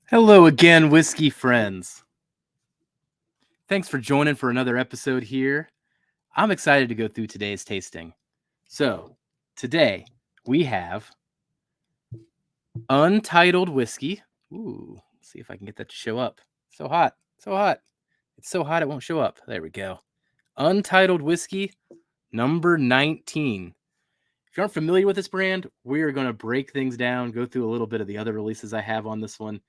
Hello again, whiskey friends. Thanks for joining for another episode here. I'm excited to go through today's tasting. So, today we have Untitled Whiskey. Ooh, let's see if I can get that to show up. So hot, so hot. It's so hot it won't show up. There we go. Untitled Whiskey number 19. If you aren't familiar with this brand, we're going to break things down, go through a little bit of the other releases I have on this one.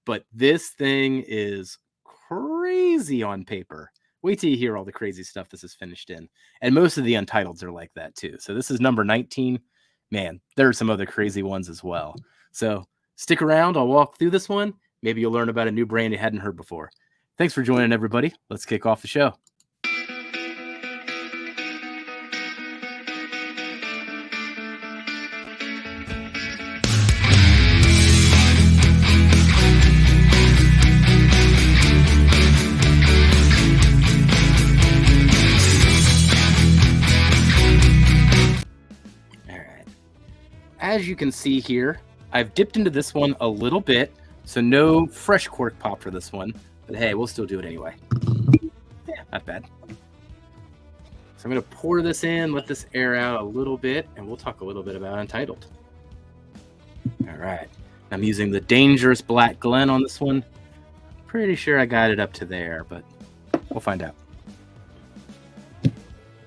But this thing is crazy on paper. Wait till you hear all the crazy stuff this is finished in. And most of the Untitled's are like that too. So this is number 19. Man, there are some other crazy ones as well. So stick around. I'll walk through this one. Maybe you'll learn about a new brand you hadn't heard before. Thanks for joining, everybody. Let's kick off the show. As you can see here, I've dipped into this one a little bit, so no fresh cork pop for this one. But hey, we'll still do it anyway. Yeah, not bad. So I'm going to pour this in, let this air out a little bit, and we'll talk a little bit about Untitled. All right. I'm using the Dangerous Black Glen on this one. Pretty sure I got it up to there, but we'll find out.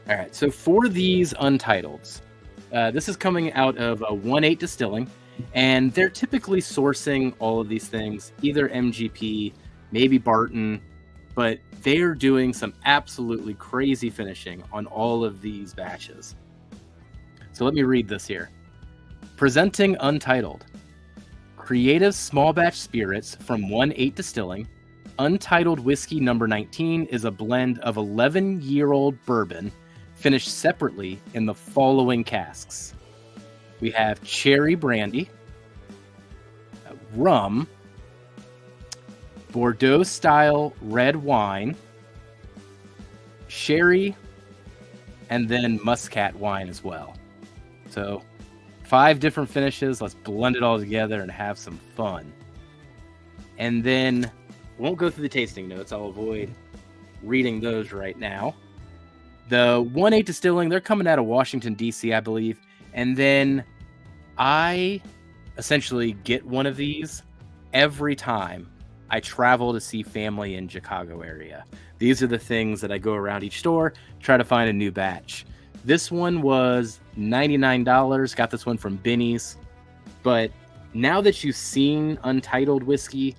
All right, so for these Untitled's, this is coming out of a 1.8 distilling, and they're typically sourcing all of these things, either MGP, maybe Barton, but they're doing some absolutely crazy finishing on all of these batches. So let me read this here. Presenting Untitled. Creative small batch spirits from 1.8 distilling. Untitled Whiskey number 19 is a blend of 11-year-old bourbon finished separately in the following casks. We have cherry brandy, rum, Bordeaux style red wine, sherry, and then muscat wine as well. So 5 different finishes. Let's blend it all together and have some fun. And then won't go through the tasting notes. I'll avoid reading those right now. The 1.8 distilling, they're coming out of Washington, D.C., I believe. And then I essentially get one of these every time I travel to see family in Chicago area. These are the things that I go around each store, try to find a new batch. This one was $99. Got this one from Binny's. But now that you've seen Untitled Whiskey,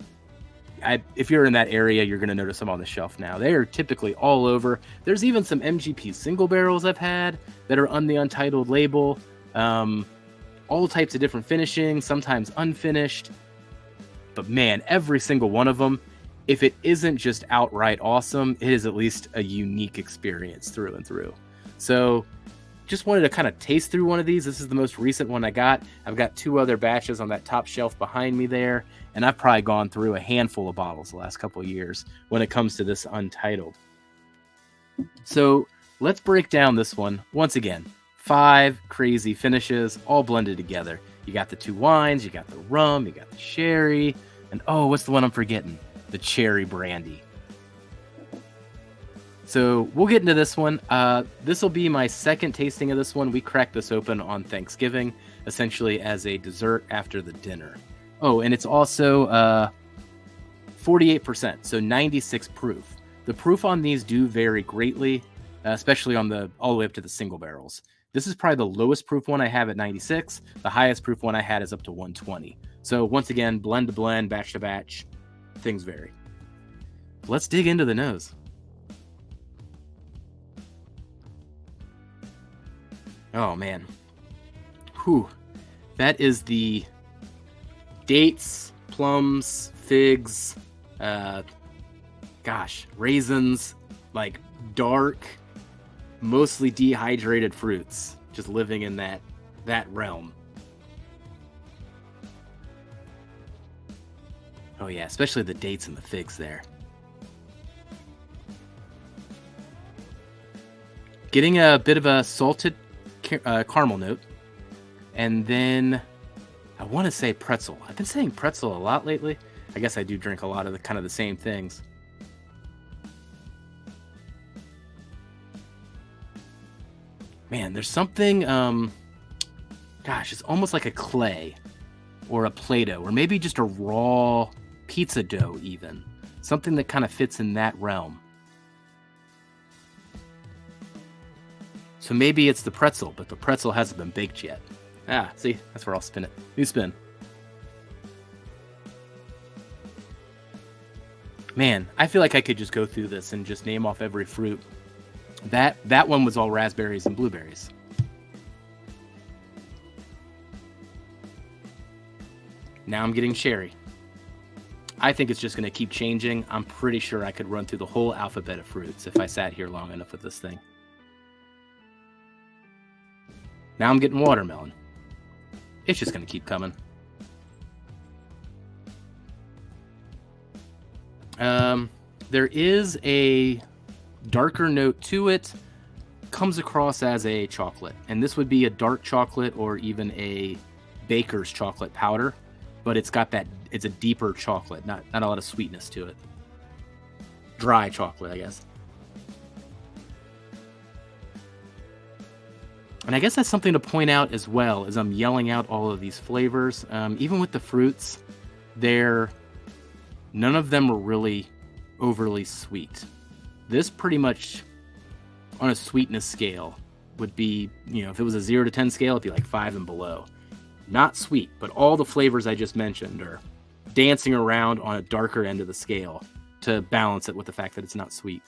if you're in that area, you're going to notice them on the shelf now. They are typically all over. There's even some MGP single barrels I've had that are on the Untitled label. All types of different finishing, sometimes unfinished. But man, every single one of them, if it isn't just outright awesome, it is at least a unique experience through and through. So just wanted to kind of taste through one of these. This is the most recent one I got. I've got 2 other batches on that top shelf behind me there, and I've probably gone through a handful of bottles the last couple of years when it comes to this Untitled. So let's break down this one once again. 5 crazy finishes all blended together. You got the 2 wines, you got the rum, you got the sherry, and oh, what's the one I'm forgetting? The cherry brandy. So we'll get into this one. This will be my second tasting of this one. We cracked this open on Thanksgiving, essentially as a dessert after the dinner. Oh, and it's also 48%, so 96 proof. The proof on these do vary greatly, especially on all the way up to the single barrels. This is probably the lowest proof one I have at 96. The highest proof one I had is up to 120. So once again, blend to blend, batch to batch, things vary. Let's dig into the nose. Oh, man. Whew. That is the dates, plums, figs, raisins, like dark, mostly dehydrated fruits, just living in that realm. Oh, yeah, especially the dates and the figs there. Getting a bit of a salted caramel note, and then I want to say pretzel. I've been saying pretzel a lot lately. I guess I do drink a lot of the kind of the same things. Man, there's something, gosh, it's almost like a clay or a Play-Doh, or maybe just a raw pizza dough even. Something that kind of fits in that realm. So maybe it's the pretzel, but the pretzel hasn't been baked yet. Ah, see, that's where I'll spin it. New spin. Man, I feel like I could just go through this and just name off every fruit. That one was all raspberries and blueberries. Now I'm getting cherry. I think it's just going to keep changing. I'm pretty sure I could run through the whole alphabet of fruits if I sat here long enough with this thing. Now I'm getting watermelon. It's just going to keep coming. There is a darker note to it. Comes across as a chocolate. And this would be a dark chocolate or even a baker's chocolate powder. But it's got that, it's a deeper chocolate, not a lot of sweetness to it. Dry chocolate, I guess. And I guess that's something to point out as well, as I'm yelling out all of these flavors. Even with the fruits, none of them are really overly sweet. This pretty much, on a sweetness scale, would be, if it was a 0 to 10 scale, it'd be like 5 and below. Not sweet, but all the flavors I just mentioned are dancing around on a darker end of the scale to balance it with the fact that it's not sweet.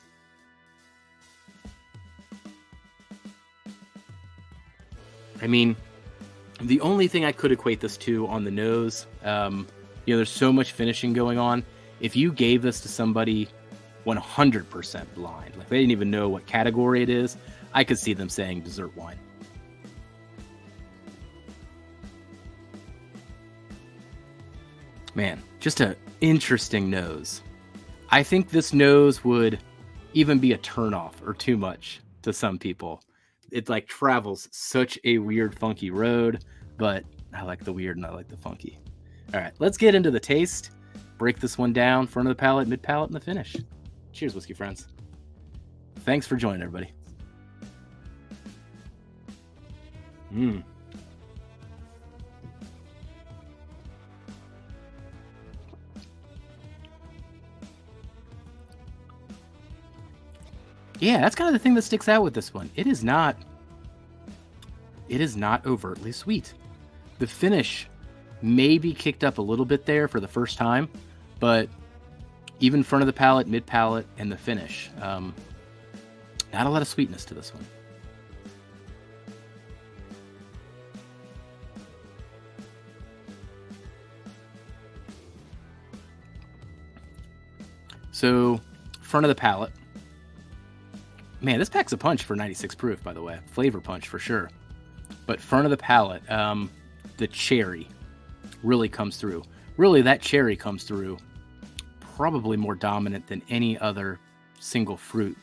I mean, the only thing I could equate this to on the nose, there's so much finishing going on. If you gave this to somebody 100% blind, like they didn't even know what category it is, I could see them saying dessert wine. Man, just an interesting nose. I think this nose would even be a turnoff or too much to some people. It like travels such a weird, funky road, but I like the weird and I like the funky. All right, let's get into the taste. Break this one down, front of the palate, mid palate, and the finish. Cheers, whiskey friends. Thanks for joining, everybody. Yeah, that's kind of the thing that sticks out with this one. It is not overtly sweet. The finish may be kicked up a little bit there for the first time, but even front of the palate, mid palate, and the finish, not a lot of sweetness to this one. So, front of the palate. Man, this packs a punch for 96 proof, by the way. Flavor punch for sure. But front of the palate, the cherry really comes through. Really, that cherry comes through probably more dominant than any other single fruit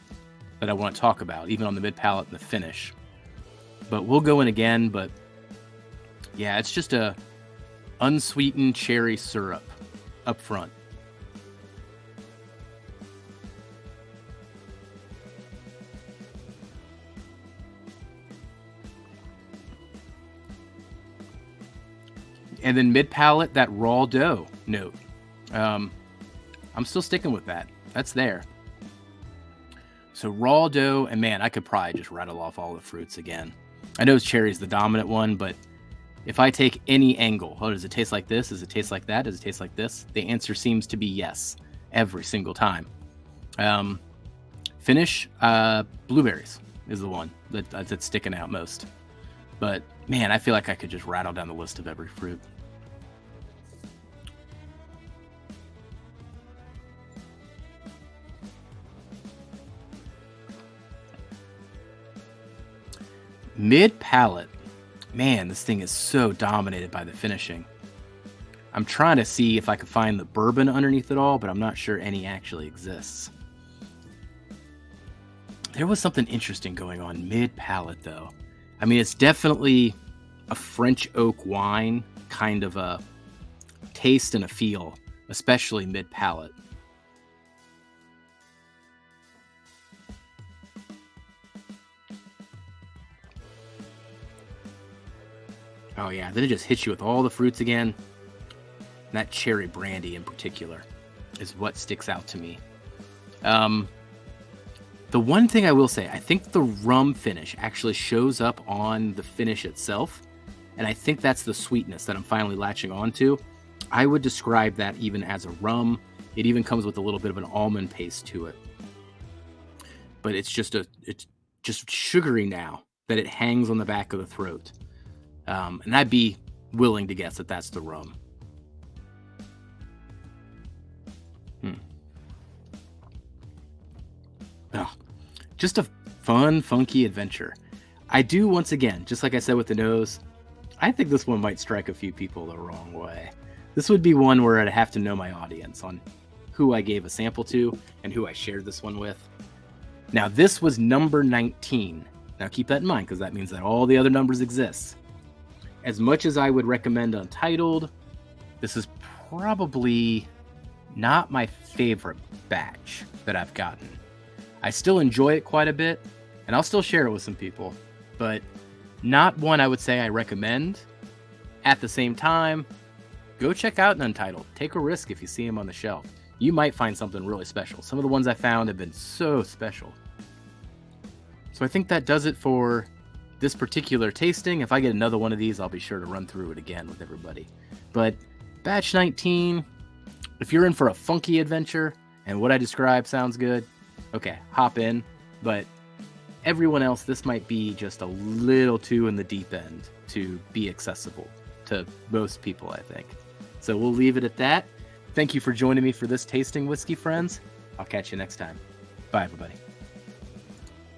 that I want to talk about, even on the mid palate and the finish. But we'll go in again, but yeah, it's just a unsweetened cherry syrup up front. And then mid palate, that raw dough note. I'm still sticking with that. That's there. So raw dough, and man, I could probably just rattle off all the fruits again. I know cherry's the dominant one, but if I take any angle, does it taste like this? Does it taste like that? Does it taste like this? The answer seems to be yes, every single time. Finish, blueberries is the one that's sticking out most. But man, I feel like I could just rattle down the list of every fruit. Mid palate, man, this thing is so dominated by the finishing. I'm trying to see if I can find the bourbon underneath it all, but I'm not sure any actually exists. There was something interesting going on mid palate though. I mean, it's definitely a French oak wine kind of a taste and a feel, especially mid-palate. Oh yeah, then it just hits you with all the fruits again. And that cherry brandy in particular is what sticks out to me. The one thing I will say, I think the rum finish actually shows up on the finish itself. And I think that's the sweetness that I'm finally latching on to. I would describe that even as a rum. It even comes with a little bit of an almond paste to it. But it's just sugary now that it hangs on the back of the throat. And I'd be willing to guess that that's the rum. Oh, just a fun, funky adventure. I do, once again, just like I said with the nose, I think this one might strike a few people the wrong way. This would be one where I'd have to know my audience on who I gave a sample to and who I shared this one with. Now, this was number 19. Now, keep that in mind, because that means that all the other numbers exist. As much as I would recommend Untitled, this is probably not my favorite batch that I've gotten. I still enjoy it quite a bit, and I'll still share it with some people, but not one I would say I recommend. At the same time, go check out an Untitled. Take a risk if you see them on the shelf. You might find something really special. Some of the ones I found have been so special. So I think that does it for this particular tasting. If I get another one of these, I'll be sure to run through it again with everybody. But batch 19, if you're in for a funky adventure and what I described sounds good, okay, hop in. But everyone else, this might be just a little too in the deep end to be accessible to most people, I think. So we'll leave it at that. Thank you for joining me for this tasting, whiskey friends. I'll catch you next time. Bye, everybody.